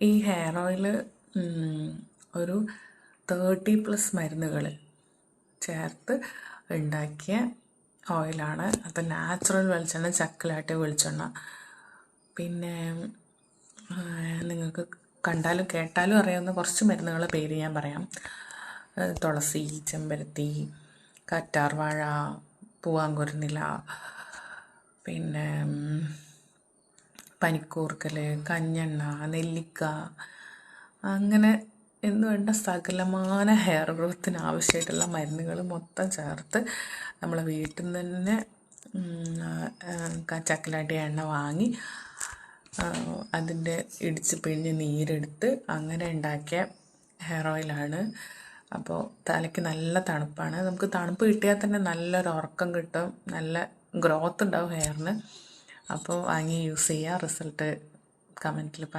ഈ hair oil ഒരു 30+ മരുന്നുകൾ ചേർത്ത് ഉണ്ടാക്കിയ ഓയിലാണ്. അത് നാച്ചുറൽ വെളിച്ചെണ്ണ, ചക്കിലാട്ടിയ വെളിച്ചെണ്ണ. പിന്നെ നിങ്ങൾക്ക് കണ്ടാലും കേട്ടാലും അറിയാവുന്ന കുറച്ച് മരുന്നുകളുടെ പേര് ഞാൻ പറയാം. തുളസി, ചെമ്പരത്തി, കറ്റാർവാഴ, പൂവാങ്കുരുന്നില, പിന്നെ പനിക്കൂർക്കൽ, കഞ്ഞെണ്ണ, നെല്ലിക്ക, അങ്ങനെ എന്ന് വേണ്ട സകലമാന ഹെയർ ഗ്രോത്തിന് ആവശ്യമായിട്ടുള്ള മരുന്നുകൾ മൊത്തം ചേർത്ത് നമ്മൾ വീട്ടിൽ നിന്ന് തന്നെ ചക്കിലാട്ടിയ എണ്ണ വാങ്ങി അതിൻ്റെ ഇടിച്ച് പിഴിഞ്ഞ് നീരെടുത്ത് അങ്ങനെ ഉണ്ടാക്കിയ ഹെയർ ഓയിലാണ്. അപ്പോൾ തലയ്ക്ക് നല്ല തണുപ്പാണ്. നമുക്ക് തണുപ്പ് കിട്ടിയാൽ തന്നെ നല്ലൊരു ഉറക്കം കിട്ടും, നല്ല ഗ്രോത്ത് ഉണ്ടാവും ഹെയറിന്. അപ്പോൾ വാങ്ങി യൂസ് ചെയ്യുക. റിസൾട്ട് കമൻറ്റിൽ പറയാം.